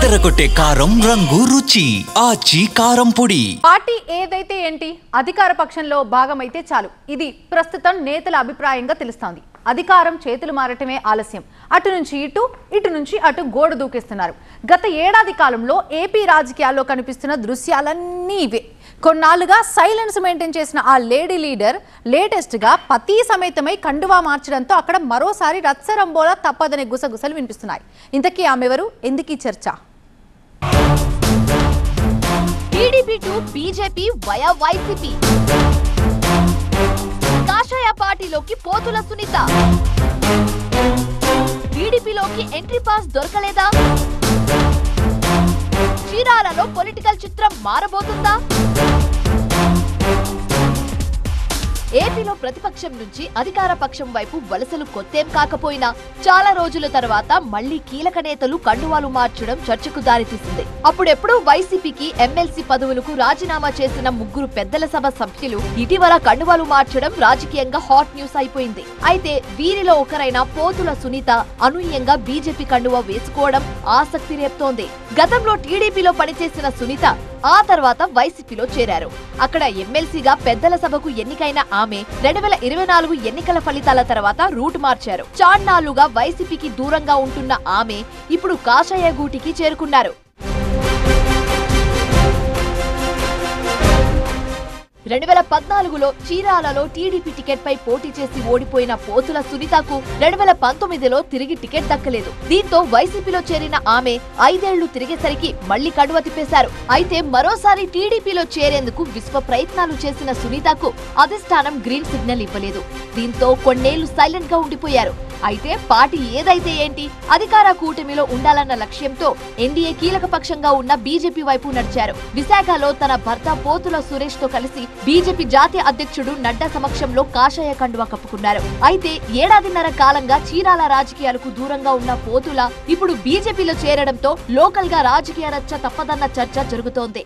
అదరగొట్టే కారం రంగు రుచి ఆచి కారం పొడి. పార్టీ ఏదైతే ఏంటి, అధికార పక్షంలో భాగమైతే చాలు. ఇది ప్రస్తుతం నేతల అభిప్రాయంగా తెలుస్తోంది. అధికారం చేతులు మారటమే ఆలస్యం. అటు నుంచి ఇటు, ఇటు నుంచి అటు గోడ దూకేస్తున్నారు. గత ఏడాది కాలంలో ఏపీ రాజకీయాల్లో కనిపిస్తున్న దృశ్యాలన్నీ ఇవే. కొన్నాళ్లుగా సైలెన్స్ మెయింటైన్ చేసిన ఆ లేడీ లీడర్ లేటెస్ట్ గా పతి సమేతమై కండువా మార్చడంతో అక్కడ మరోసారి రత్సరంబోలా తప్పదనే గుసగుసలు వినిపిస్తున్నాయి. ఇంతకీ ఆమెవరు, ఎందుకీ చర్చ? TDP to BJP via YCP. కాషాయ పార్టీలోకి పోతుల సునీత. టీడీపీలోకి ఎంట్రీ పాస్ దొరకలేదా? చీరాలలో పొలిటికల్ చిత్రం మారబోతుందా? ఏపీలో ప్రతిపక్షం నుంచి అధికార పక్షం వైపు వలసలు కొత్తేం కాకపోయినా చాలా రోజుల తర్వాత మళ్లీ కీలక నేతలు కండువాలు మార్చడం చర్చకు దారితీసింది. అప్పుడెప్పుడు వైసీపీకి ఎమ్మెల్సీ పదవులకు రాజీనామా చేసిన 3 పెద్దల సభ సభ్యులు ఇటీవల కండువాలు మార్చడం రాజకీయంగా హాట్ న్యూస్ అయిపోయింది. అయితే వీరిలో ఒకరైన పోతుల సునీత అనూహ్యంగా బీజేపీ కండువా వేసుకోవడం ఆసక్తి రేపుతోంది. గతంలో టీడీపీలో పనిచేసిన సునీత ఆ తర్వాత వైసీపీలో చేరారు. అక్కడ ఎమ్మెల్సీగా పెద్దల సభకు ఎన్నికైన ఆమె 2024 ఎన్నికల ఫలితాల తర్వాత రూట్ మార్చారు. చాన్నాళ్లుగా వైసీపీకి దూరంగా ఉంటున్న ఆమె ఇప్పుడు కాషాయ గూటికి చేరుకున్నారు. 2014లో చీరాలలో టీడీపీ టికెట్ పై పోటీ చేసి ఓడిపోయిన పోతుల సునీతకు 2019లో తిరిగి టికెట్ దక్కలేదు. దీంతో వైసీపీలో చేరిన ఆమె 5 ఏళ్లు తిరిగేసరికి మళ్లీ కడువ తిప్పేశారు. అయితే మరోసారి టీడీపీలో చేరేందుకు విశ్వ ప్రయత్నాలు చేసిన సునీతకు అధిష్టానం గ్రీన్ సిగ్నల్ ఇవ్వలేదు. దీంతో కొన్నేళ్లు సైలెంట్ గా ఉండిపోయారు. అయితే పార్టీ ఏదైతే ఏంటి, అధికార కూటమిలో ఉండాలన్న లక్ష్యంతో ఎన్డీఏ కీలక పక్షంగా ఉన్న బీజేపీ వైపు నడిచారు. విశాఖలో తన భర్త పోతుల సురేష్ తో కలిసి బీజేపీ జాతీయ అధ్యక్షుడు నడ్డా సమక్షంలో కాషాయ కండువా కప్పుకున్నారు. అయితే ఏడాదిన్నర కాలంగా చీరాల రాజకీయాలకు దూరంగా ఉన్న పోతుల ఇప్పుడు బీజేపీలో చేరడంతో లోకల్ గా రాజకీయ రచ్చ తప్పదన్న చర్చ జరుగుతోంది.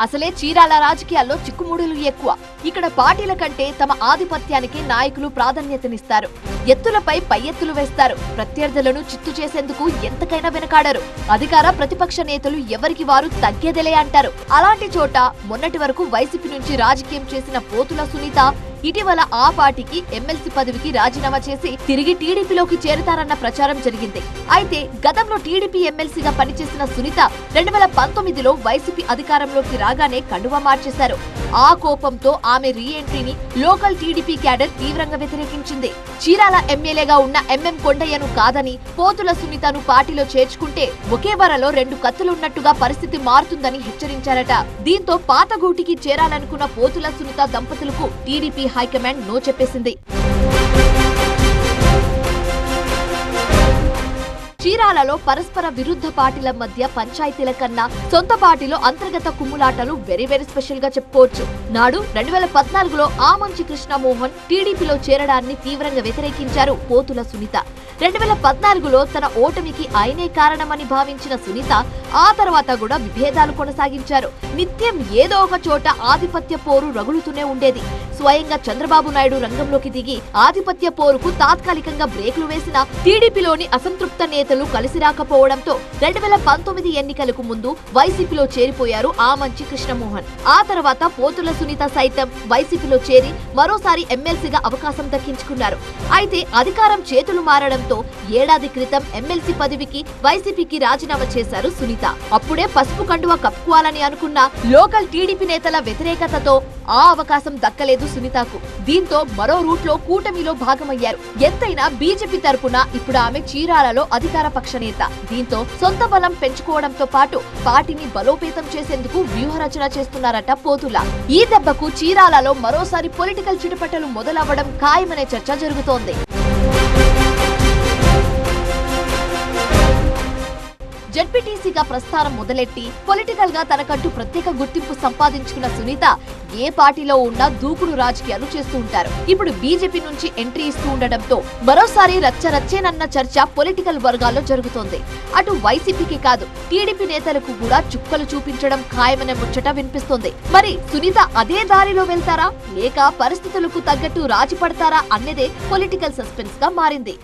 అసలే చీరాల రాజకీయాల్లో చిక్కుముడులు ఎక్కువ. ఇక్కడ పార్టీల కంటే తమ ఆధిపత్యానికి నాయకులు ప్రాధాన్యతనిస్తారు. ఎత్తులపై పై ఎత్తులు వేస్తారు. ప్రత్యర్థులను చిత్తు చేసేందుకు ఎంతకైనా వెనకాడరు. అధికార ప్రతిపక్ష నేతలు ఎవరికి వారు తగ్గేదలే అంటారు. అలాంటి చోట మొన్నటి వరకు వైసీపీ నుంచి రాజకీయం చేసిన పోతుల సునీత ఇటీవల ఆ పార్టీకి ఎమ్మెల్సీ పదవికి రాజీనామా చేసి తిరిగి టీడీపీలోకి చేరుతారన్న ప్రచారం జరిగింది. అయితే గతంలో టీడీపీ ఎమ్మెల్సీగా పనిచేసిన సునీత 2019లో వైసీపీ అధికారంలోకి రాగానే కండువా మార్చేశారు. ఆ కోపంతో ఆమె రీ ఎంట్రీని లోకల్ టీడీపీ క్యాడర్ తీవ్రంగా వ్యతిరేకించింది. చీరాల ఎమ్మెల్యేగా ఉన్న ఎంఎం కొండయ్యను కాదని పోతుల సునీతను పార్టీలో చేర్చుకుంటే ఒకే వరలో 2 కత్తులున్నట్టుగా పరిస్థితి మారుతుందని హెచ్చరించారట. దీంతో పాత గూటికి చేరాలనుకున్న పోతుల సునీత దంపతులకు టీడీపీ హైకమాండ్ నో చెప్పేసింది. చీరాలలో పరస్పర విరుద్ధ పార్టీల మధ్య పంచాయతీల కన్నా సొంత పార్టీలో అంతర్గత కుమ్ములాటలు వెరీ స్పెషల్ గా చెప్పుకోవచ్చు. నాడు 2014లో ఆమంచి కృష్ణమోహన్ టీడీపీలో చేరడాన్ని తీవ్రంగా వ్యతిరేకించారు పోతుల సునీత. 2014లో తన ఓటమికి ఆయనే కారణమని భావించిన సునీత ఆ తర్వాత కూడా విభేదాలు కొనసాగించారు. నిత్యం ఏదో ఒక చోట ఆధిపత్య పోరు రగులుతూనే ఉండేది. స్వయంగా చంద్రబాబు నాయుడు రంగంలోకి దిగి ఆధిపత్య పోరుకు తాత్కాలికంగా బ్రేకులు వేసిన టీడీపీలోని అసంతృప్త నేతలు కలిసి రాకపోవడంతో 2019 ఎన్నికలకు ముందు వైసీపీలో చేరిపోయారు ఆమంచి కృష్ణమోహన్. ఆ తర్వాత పోతుల సునీత సైతం వైసీపీలో చేరి మరోసారి ఎమ్మెల్సీగా అవకాశం దక్కించుకున్నారు. అయితే అధికారం చేతులు మారడంతో ఏడాది క్రితం ఎమ్మెల్సీ పదవికి వైసీపీకి రాజీనామా చేశారు సునీత. అప్పుడే పసుపు కండువా కప్పుకోవాలని అనుకున్న లోకల్ టీడీపీ నేతల వ్యతిరేకతతో ఆ అవకాశం దక్కలేదు సునీతకు. దీంతో మరో రూట్ లో కూటమిలో భాగమయ్యారు. ఎంతైనా బీజేపీ తరపున ఇప్పుడు ఆమె చీరాలలో అధికార పక్ష నేత. దీంతో సొంత బలం పెంచుకోవడంతో పాటు పార్టీని బలోపేతం చేసేందుకు వ్యూహరచన చేస్తున్నారట పోతుల. ఈ దెబ్బకు చీరాలలో మరోసారి పొలిటికల్ చిటపటలు మొదలవ్వడం ఖాయమనే చర్చ జరుగుతోంది. జెడ్పీటీసీగా ప్రస్థానం మొదలెట్టి పొలిటికల్ గా తనకంటూ ప్రత్యేక గుర్తింపు సంపాదించుకున్న సునీత ఏ పార్టీలో ఉన్నా దూకుడు రాజకీయాలు చేస్తూ ఉంటారు. ఇప్పుడు బీజేపీ నుంచి ఎంట్రీ ఇస్తూ ఉండడంతో మరోసారి రచ్చరచ్చేనన్న చర్చ పొలిటికల్ వర్గాల్లో జరుగుతోంది. అటు వైసీపీకి కాదు, టీడీపీ నేతలకు కూడా చుక్కలు చూపించడం ఖాయమనే ముచ్చట వినిపిస్తోంది. మరి సునీత అదే దారిలో వెళ్తారా లేక పరిస్థితులకు తగ్గట్టు రాజీ పడతారా అన్నదే పొలిటికల్ సస్పెన్స్ గా మారింది.